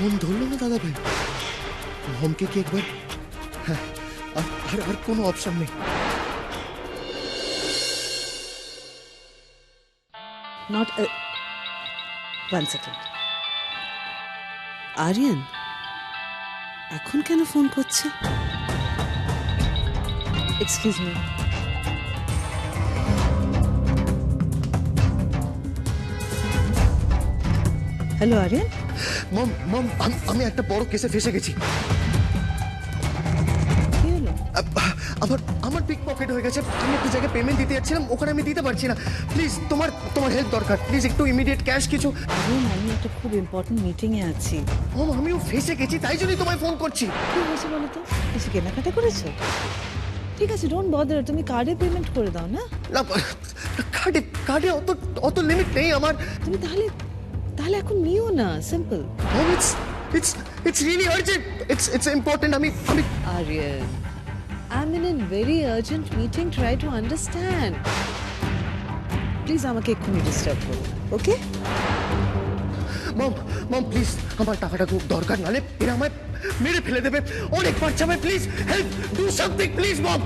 Phone ধরলো না দাদা ভাই। মমকে কি একবার, হ্যাঁ, আর কোনো অপশন নেই। Not a... One second. Aryan এখন কেন ফোন করছে? Excuse me. হ্যালো আরিয়ান। মম মম আমি একটা বড় কেসে ফেসে গেছি। কি হলো? আমার পিক পকেট হয়ে গেছে। আমি একটা জায়গায় পেমেন্ট দিতে যাচ্ছিলাম, ওখানে আমি দিতে পারছি না। প্লিজ তোমার হেল্প দরকার। প্লিজ একটু ইমিডিয়েট ক্যাশ কিছু। আরিয়ান আমি একটা খুব ইম্পর্টেন্ট মিটিংয়ে আছি। মম আমিও ফেসে গেছি, তাই জন্যই তোমায় ফোন করছি। কি হয়েছে বলো তো? কিছু কেনাকাটা করেছো? ঠিক আছে, ডোন্ট বদার, তুমি কার্ডে পেমেন্ট করে দাও না। না, কার্ডে অত লিমিট নেই আমার। তুমি তাহলে এখন নিও না, simple. Mom it's really urgent. It's important. আমি Aryan, I'm in a very urgent meeting. Try to understand. Please আমাকে এক্ষুনি ডিস্টার্ব করো, ওকে? মম প্লিজ, আমার টাকাটা খুব দরকার, নালে এরা আমায় মেরে ফেলে দেবে। অনেক বাচ্চা ভাই, please help, do something please mom.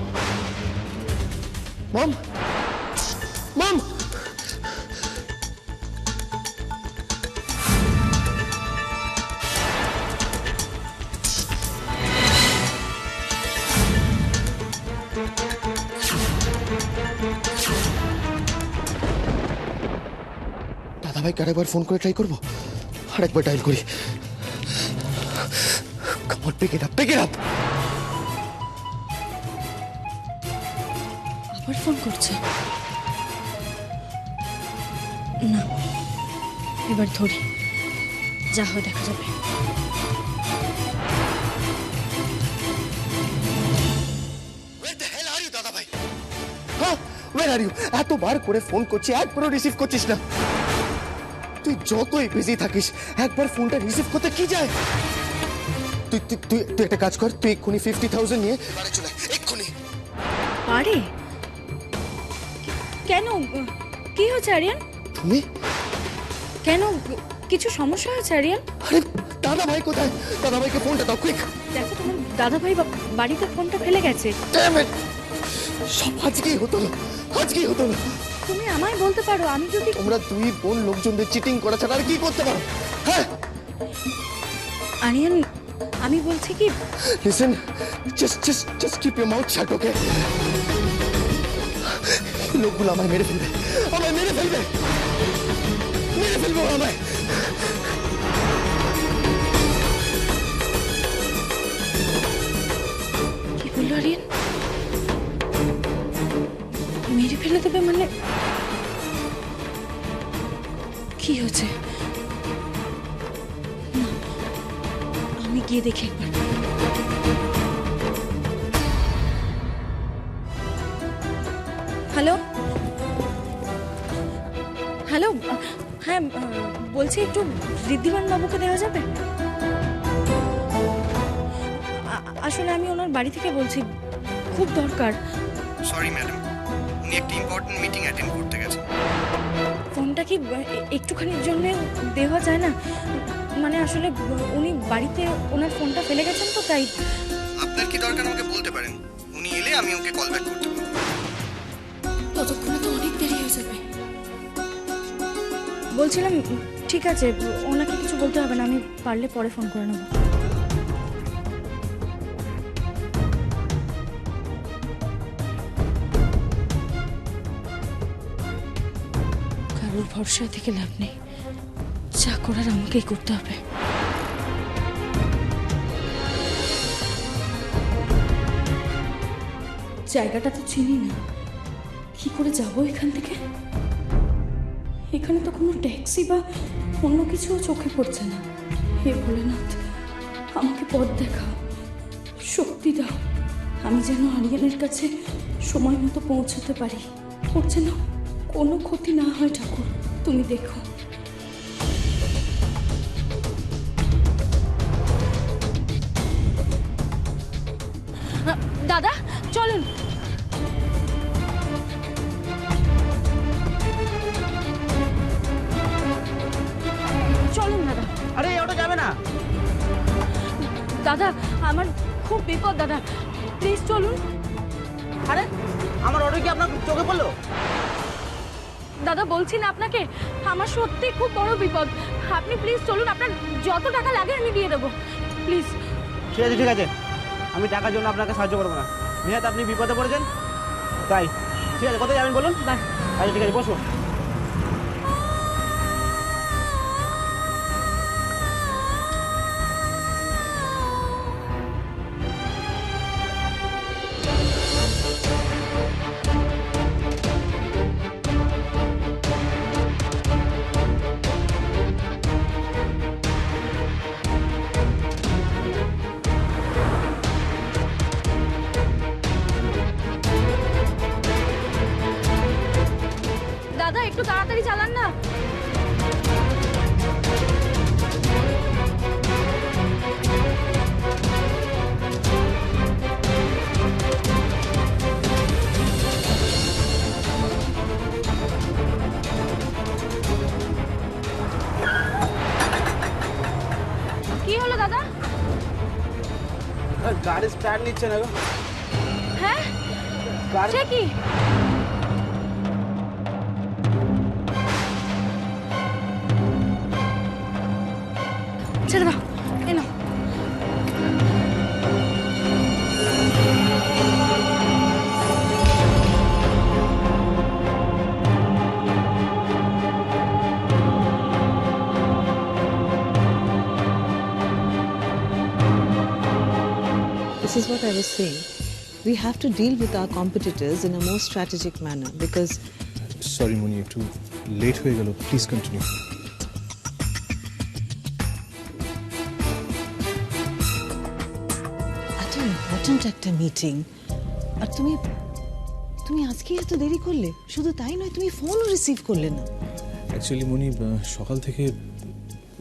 দাদা ভাই আরেকবার ফোন করে ট্রাই করবো, আরেকবার ডায়াল করি। Come on, pick it up. আবার ফোন করছে না, এবার ধরি, যা হয় দেখা যাবে। Where the hell are you, দাদা ভাই? হ্যাঁ, where are you? এতবার করে ফোন করছি, একবারও রিসিভ করছিস না। তুই যতই বিজি থাকিস, একবার ফোনটা রিসিভ করতে কি যায়? তুই একটা কাজ কর, তুই এক্ষুনি 50,000 নিয়ে বাড়ি চলে আয়, এক্ষুনি। আরে কেন, কি হয়েছে আরিয়ান? তুমি কেন, কিছু সমস্যা হয়েছে আরিয়ান? আরে দাদা ভাই কোথায়? দাদা ভাইকে ফোনটা দাও, কুইক। দেখো তোমার দাদা ভাই বাড়িতে ফোনটা ফেলে গেছে। ড্যাম ইট, সব আজকেই হতো না। তুমি আমায় বলতে পারো, আমি যদি... তোমরা দুই বোন লোকজনদের চিটিং করা ছাড়া আর কি করতে পারো? হ্যাঁ আরিয়ান, আমি বলছি কি, listen, just keep your mouth shut, okay? লোকগুলো আমায় মেরে ফেলবে আমায়। কি বললো আরিয়ান? মেরে ফেলে দেবে মানে? কি হয়েছে? না, আমি গিয়ে দেখি একবার। হ্যালো, হ্যাঁ বলছি, একটু ঋদ্ধিমান বাবুকে দেওয়া যাবে? আসলে আমি ওনার বাড়ি থেকে বলছি, খুব দরকার। সরি ম্যাডাম, উনি একটা ইম্পর্টেন্ট মিটিং অ্যাটেন্ড করতে গেছেন। ফোনটা কি একটুখানির জন্য দেওয়া যায় না? মানে আসলে উনি বাড়িতে ওনার ফোনটা ফেলে গেছেন তো, তাই। আপনার কি দরকার আমাকে বলতে পারেন, উনি এলে আমি ওকে কল ব্যাক করতে পারবো। ততক্ষণে তো অনেক দেরি হয়ে যাবে। বলছিলাম ঠিক আছে, ওনাকে কিছু বলতে হবে না, আমি পারলে পরে ফোন করে নেব। কারোর ভরসায় থেকে লাভ নেই, যা করার আমাকেই করতে হবে। জায়গাটা তো চিনি না, কি করে যাবো এখান থেকে? এখানে তো কোনো ট্যাক্সি বা অন্য কিছুও চোখে পড়ছে না। হে ভোলেনাথ, আমাকে পথ দেখাও, শক্তি দাও, আমি যেন আরিয়ানের কাছে সময় মতো পৌঁছতে পারি। ওর যেন কোনো ক্ষতি না হয় ঠাকুর, তুমি দেখো। দাদা চলুন। চলুন দাদা। আরে ওটা যাবে না, দাদা আমার খুব বিপদ দাদা, প্লিজ চলুন। আরে আমার অর্ডার কি আপনার চোখে পড়লো? দাদা বলছি না আপনাকে, আমার সত্যি খুব বড় বিপদ, আপনি প্লিজ চলুন, আপনার যত টাকা লাগে আমি দিয়ে দেবো, প্লিজ। ঠিক আছে ঠিক আছে, আমি টাকার জন্য আপনাকে সাহায্য করবো না। নিহাত আপনি বিপদে পড়েছেন তাই। ঠিক আছে, কোথায় যাবেন বলুন? বাই। আচ্ছা ঠিক আছে, বসুন। দাদা একটু তাড়াতাড়ি চালান না। কি হলো দাদা? গাড়ি স্টার্ট নিচ্ছে না গো। হ্যাঁ গাড়ি সে কি? ছেড়ে দাও, এনো। This is what I was saying. We have to deal with our competitors in a more strategic manner because sorry Moni, একটু লেট হয়ে গেল, প্লিজ কন্টিনিউ। এত ইম্পর্ট্যান্ট একটা মিটিং, আর তুমি আজকে এত দেরি করলে। শুধু তাই নয়, তুমি ফোনও রিসিভ করলে না। অ্যাকচুয়ালি মনি, সকাল থেকে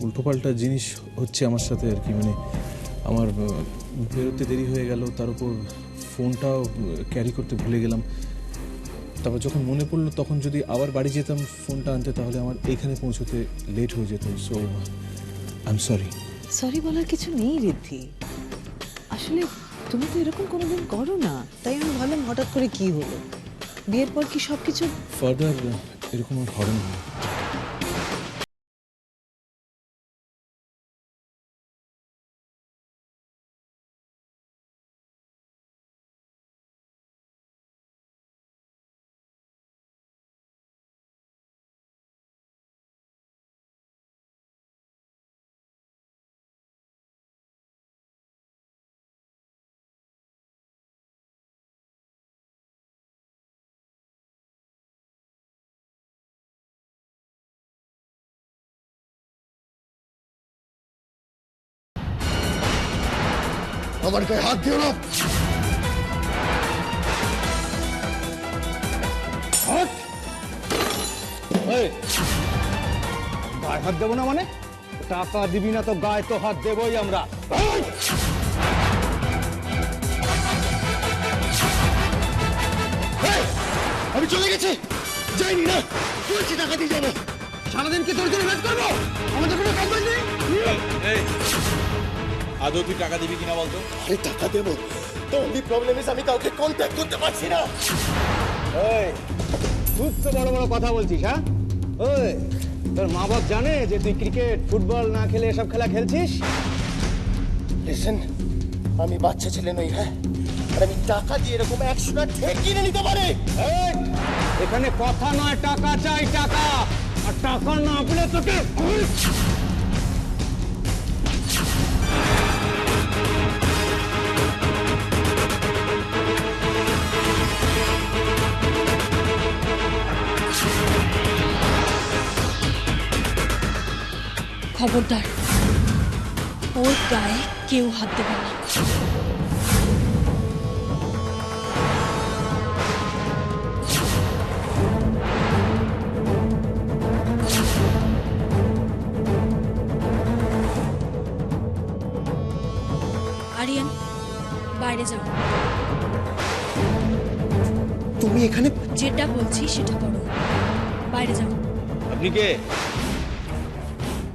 উল্টোপাল্টা জিনিস হচ্ছে আমার সাথে আর কি। মানে আমার বেরোতে দেরি হয়ে গেল, তার উপর ফোনটাও ক্যারি করতে ভুলে গেলাম। তারপর যখন মনে পড়লো তখন যদি আবার বাড়ি যেতাম ফোনটা আনতে, তাহলে আমার এইখানে পৌঁছতে লেট হয়ে যেত। So I am sorry. Sorry বলার কিছু নেই রিদ্ধি, আসলে তুমি তো এরকম কোনোদিন করো না, তাই আমি ভাবলাম হঠাৎ করে কি হলো। বিয়ের পর কি সবকিছু ফার্দার এরকম আর হবে না। আমার গায়ে হাত দিও না। হাত! এই, গায়ে হাত দেবো না মানে? টাকা দিবি না তো গায়ে তো হাত দেবই আমরা। এই! এই! আমি চলে গেছি, যাইনি না, বলছি টাকা দিয়ে যাবো। সারাদিন কি তোর জন্য ওয়েট করবো? আমাদের কোনো কাজ নেই। আদৌ তুই টাকা দিবি কিনা বলতো? আরে টাকা দেবো, তো অনলি প্রবলেম ইজ আমি কাউকে কন্ট্যাক্ট করতে পারছি না। এই, খুব তো বড় বড় কথা বলছিস, হ্যাঁ? ওই, তোর মা বাপ জানে যে তুই ক্রিকেট ফুটবল না খেলে এসব খেলা খেলছিস? লিসেন, আমি বাচ্চা ছেলে নই, হ্যাঁ? আর আমি টাকা দিয়ে এরকম 100টা ঠেক কিনে নিতে পারি। এই, এখানে কথা নয়, টাকা চাই, টাকা। আর টাকা না পেলে তোকে খবরদার, ওর গায়ে কেউ হাত দেবে না। আরিয়ান, বাইরে যাও। তুমি এখানে? যেটা বলছি সেটা করো, বাইরে যাও। আপনি কে?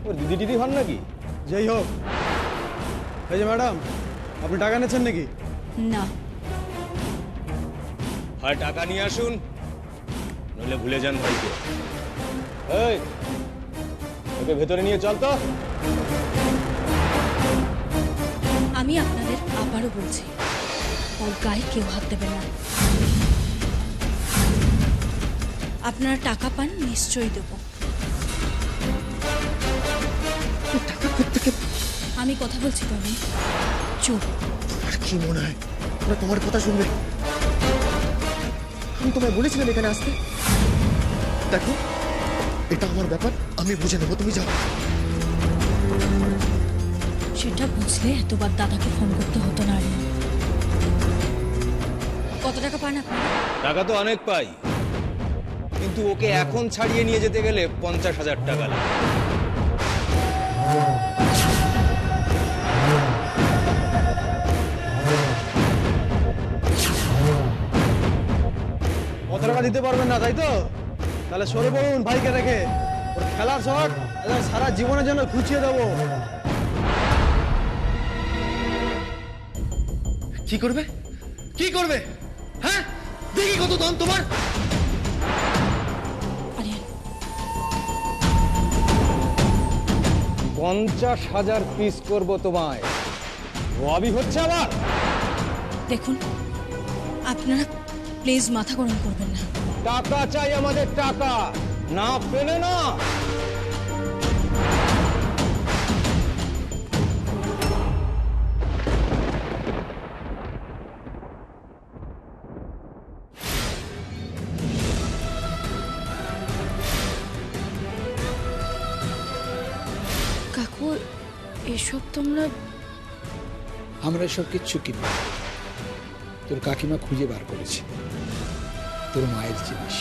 ওর দিদি টিদি হন নাকি? যাই হোক, এই যে ম্যাডাম, আপনি টাকা নিচ্ছেন নাকি? না, হয় টাকা নিয়ে আসুন, নইলে ভুলে যান ভাইকে। এই, ওকে ভেতরে নিয়ে চল তো। আমি আপনাদের আবারও বলছি, ওর গায়ে কেউ হাত দেবেন না। আপনারা টাকা পান, নিশ্চয়ই দেবো। টাকা কোত্থেকে? আমি কথা বলছি তো, আমি চুপ। আর কি মনে হয় ওরা তোমার কথা শুনবে? আমি তোমায় বলেছিলাম এখানে আসতে। দেখো, এটা আমার ব্যাপার, আমি বুঝে নেবো, তুমি যাও। সেটা বুঝলে এতবার দাদাকে ফোন করতে হতো না। আরিয়ান, কত টাকা পান আপনি? টাকা তো অনেক পাই, কিন্তু ওকে এখন ছাড়িয়ে নিয়ে যেতে গেলে 50,000 টাকা লাগে। কত টাকা দিতে পারবেন না, তাই তো? তাহলে সরে পড়ুন ভাইকে রেখে। ওর খেলার শখ সারা জীবনের জন্য ঘুচিয়ে দেবো। কি করবে? কি করবে? হ্যাঁ, দেখি কত দাম তোমার। আরিয়ান, 50,000 পিস করবো তোমায়। রবি হচ্ছে আবার। দেখুন, আপনারা প্লিজ মাথা গরম করবেন না। টাকা চাই আমাদের, টাকা না পেলে না। কাকু, এসব তোমরা? আমরা এসব কিচ্ছু কিনি। তোর কাকিমা খুঁজে বার করেছে, তোর মায়ের জিনিস।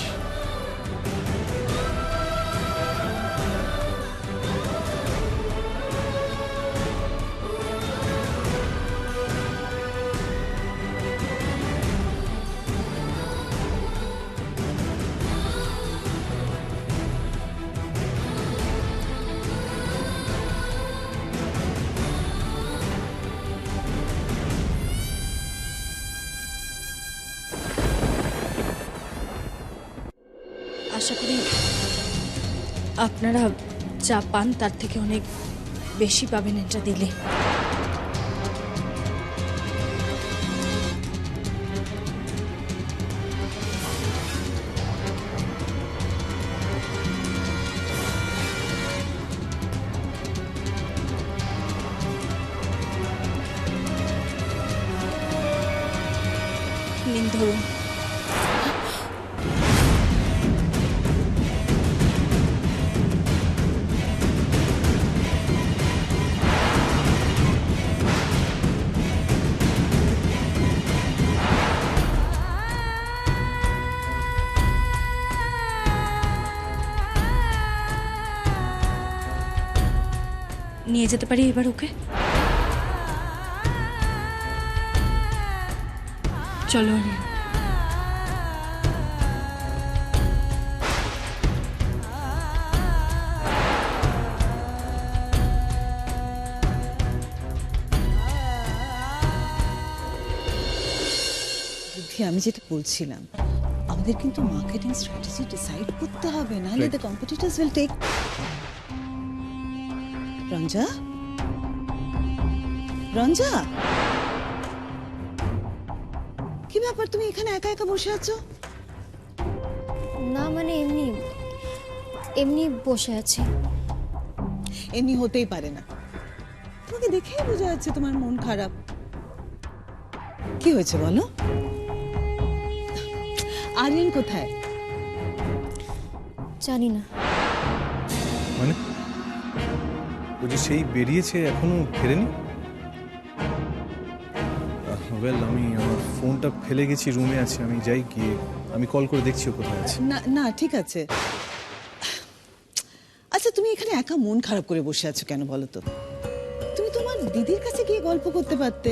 আশা করি আপনারা যা পান তার থেকে অনেক বেশি পাবেন এটা দিলে। নিন, ধরুন। নিয়ে যেতে পারি এবার ওকে? চলো আরিয়ান। আমি যেটা বলছিলাম, আমাদের কিন্তু মার্কেটিং স্ট্র্যাটেজি ডিসাইড করতে হবে, নাহলে the competitors will take. Ranja, Ranja, কি ব্যাপার, তুমি এখানে একা একা বসে আছো? না মানে এমনি এমনি বসে আছি। এমনি হতেই পারে না, তোমাকে দেখেই বোঝা যাচ্ছে তোমার মন খারাপ। কি হয়েছে বলো? আরিয়ান কোথায়? জানি না। মানে ও যে সেই বেরিয়েছে, এখনো ফেরেনি? ওয়েল, আমি আমার ফোনটা ফেলে গেছি, রুমে আছে, আমি যাই, গিয়ে আমি কল করে দেখছি ও কোথায় আছে। না না, ঠিক আছে। আচ্ছা, তুমি এখানে একা মন খারাপ করে বসে আছো কেন বলো তো? তুমি তোমার দিদির কাছে গিয়ে গল্প করতে পারতে।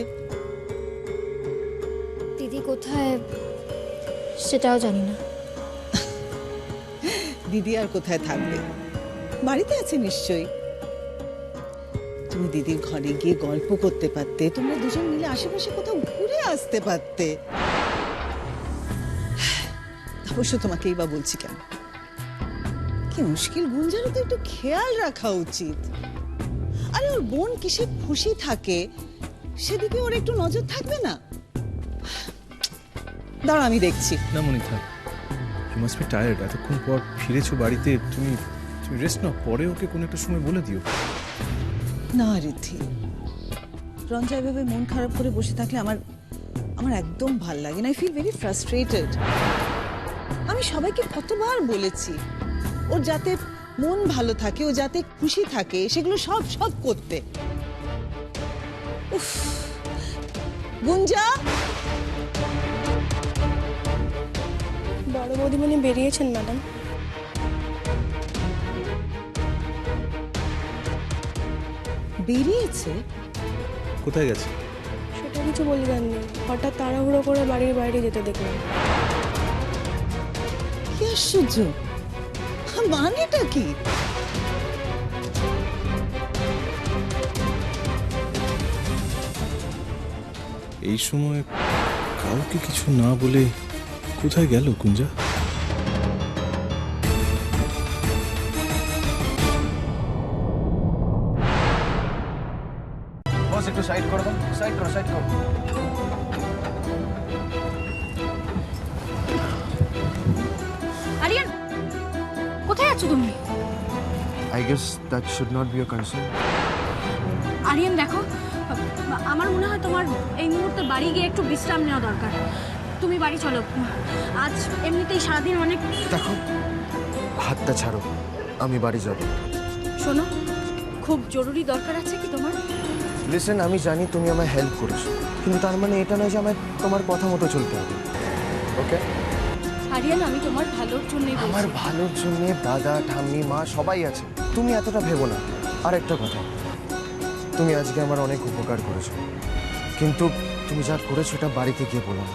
দিদি কোথায় সেটাও জানি না। দিদি আর কোথায় থাকবে, বাড়িতে আছে নিশ্চয়ই। তুমি দিদির ঘরে গিয়ে গল্প করতে পারতে, তোমরা দুজন মিলে আশেপাশে কোথাও ঘুরে আসতে পারতে। অবশ্য তোমাকেই বা বলছি কেন, কি মুশকিল, গুঞ্জারও তো একটু খেয়াল রাখা উচিত। আরে ওর বোন কিসে খুশি থাকে সেদিকে ওর একটু নজর থাকবে না? দাঁড়া আমি দেখছি। না মনি থাক, ইউ মাস্ট বি টায়ার্ড। এতক্ষণ পর ফিরেছো বাড়িতে, তুমি রেস্ট নাও, পরে ওকে কোনো একটা সময় বলে দিও। না রিদ্ধি, রঞ্জা এভাবে মন খারাপ করে বসে থাকলে আমার একদম ভাল লাগে না। I feel very frustrated. আমি সবাইকে কতবার বলেছি ওর যাতে মন ভালো থাকে, ও যাতে খুশি থাকে, সেগুলো সব করতে। উফ, গুঞ্জা। বড় বৌদিমণি বেরিয়েছেন ম্যাডাম। বেরিয়েছে? কোথায় গেছে? সেটা কিছু বলবেননি, হঠাৎ তাড়াহুড়ো করে বাড়ির বাইরে যেতে দেখলাম। কি আশ্চর্য, মানেটা কি? এই সময় কাউকে কিছু না বলে কোথায় গেল গুঞ্জা? বস একটু সাইড করে দাও, সাইড করো। আরিয়ান, কোথায় আছো তুমি? I guess that should not be a concern. Aryan দেখো, আমার মনে হয় তোমার এই মুহূর্তে বাড়ি গিয়ে একটু বিশ্রাম নেওয়া দরকার। তুমি বাড়ি চলো, আজ এমনিতেই সারাদিন অনেক। দেখো, হাতটা ছাড়ো, আমি বাড়ি যাব। শোনো, খুব জরুরি দরকার আছে কি তোমার? লিসেন, আমি জানি তুমি আমায় হেল্প করেছো, কিন্তু তার মানে এটা নয় যে আমায় তোমার কথা মতো চলতে হবে। ওকে? আরিয়ান, আমি তোমার ভালোর জন্যই বলছি। আমার ভালোর জন্য দাদা, ঠাম্মি, মা সবাই আছে, তুমি এতটা ভেবো না। আর একটা কথা, তুমি আজকে আমার অনেক উপকার করেছো, কিন্তু তুমি যা করেছো এটা বাড়িতে গিয়ে বলো না।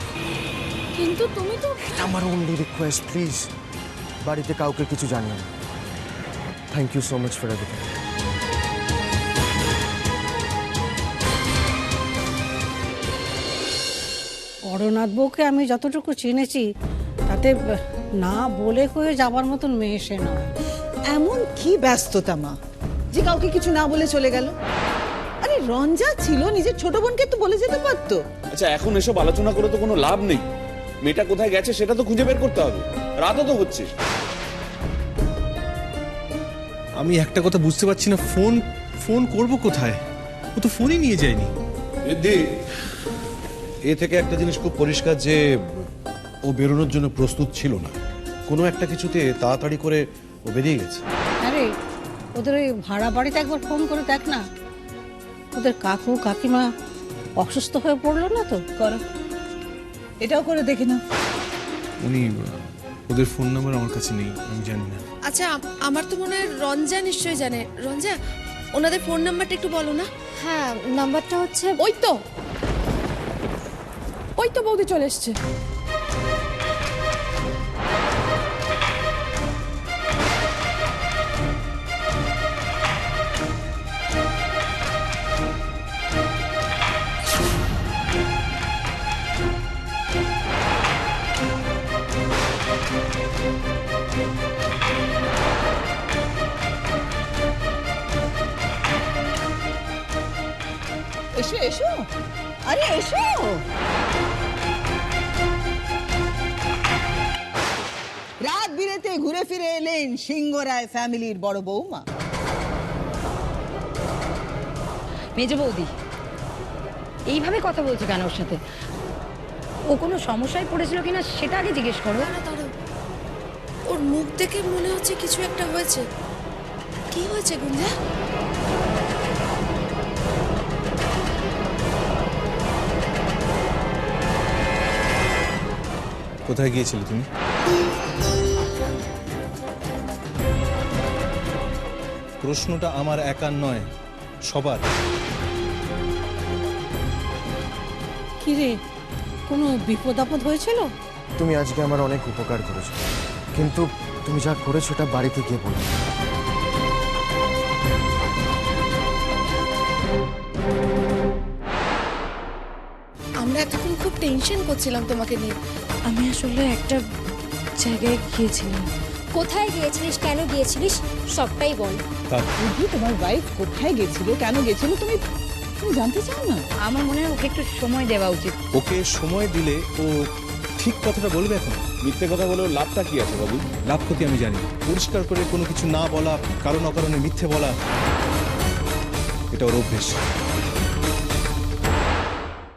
কিন্তু তুমি তো। এটা আমার অনলি রিকোয়েস্ট, প্লিজ বাড়িতে কাউকে কিছু জানিও না। Thank you so much for everything. করনাথ বউকে আমি যতটুকু চিনেছি তাতে না বলে কয়ে যাবার মতন মেয়ে সে নয়। এমন কি ব্যস্ততা মা যে কাউকে কিছু না বলে চলে গেল? আরে রঞ্জা ছিল, নিজের ছোট বোনকে তো বলে যেতে পারতো। আচ্ছা, এখন এসব আলোচনা করে তো কোনো লাভ নেই। মেয়েটা কোথায় গেছে সেটা তো খুঁজে বের করতে হবে, রাতও তো হচ্ছে। আমি একটা কথা বুঝতে পারছি না, ফোন করব কোথায়? ও তো ফোনই নিয়ে যায়নি। এ থেকে একটা জিনিস খুব পরিষ্কার যে ও বেরোনোর জন্য প্রস্তুত ছিল না। কোনো একটা কিছুতে তাড়াতাড়ি করে ও বেরিয়ে গেছে। আরে ওদের ওই ভাড়া বাড়িতে একবার ফোন করে দেখ না, ওদের কাকু কাকিমা অসুস্থ হয়ে পড়লো না তো? করো, এটাও করে দেখে না। উনি ওদের ফোন নাম্বার আমার কাছে নেই, আমি জানি না। আচ্ছা, আমার তো মনে হয় রঞ্জা নিশ্চয়ই জানে। রঞ্জা, ওনাদের ফোন নাম্বারটা একটু বলো না। হ্যাঁ, নাম্বারটা হচ্ছে ওই তো বৌদি চলে এসছে। এসো এসো, আরে এসো। রাত বিরেতে ঘুরে ফিরে এলেন সিংহরায় ফ্যামিলির বড় বৌমা। মেজ বৌদি এইভাবে কথা বলছে কেন ওর সাথে? ও কোনো সমস্যায় পড়েছিল কিনা সেটা আগে জিজ্ঞেস করো। ওর মুখ দেখে মনে হচ্ছে কিছু একটা হয়েছে। কি হয়েছে গুঞ্জা? কোথায় গিয়েছিলে তুমি? প্রশ্নটা আমার একার নয়, সবার। কি রে, কোনো বিপদ আপদ হয়েছিল? তুমি আজকে আমার অনেক উপকার করেছো, কিন্তু তুমি যা করেছো এটা বাড়িতে গিয়ে বলো। আমরা এতক্ষণ খুব টেনশন করছিলাম তোমাকে নিয়ে। আমি আসলে একটা জায়গায় গিয়েছিলাম। কোথায় গিয়েছিলিস, কেন গিয়েছিলিস, সবটাই বল। বুদ্ধি, তোমার ওয়াইফ কোথায় গেছিল, কেন গেছিল, তুমি তুমি জানতে চাও না? আমার মনে হয় ওকে একটু সময় দেওয়া উচিত। ওকে সময় দিলে ও ঠিক কথাটা বলবে। এখন মিথ্যে কথা বলেও লাভটা কি আছে বাবু? লাভ ক্ষতি আমি জানি। পরিষ্কার করে কোনো কিছু না বলা, কারণ অকারণে মিথ্যে বলা, এটা ওর অভ্যেস।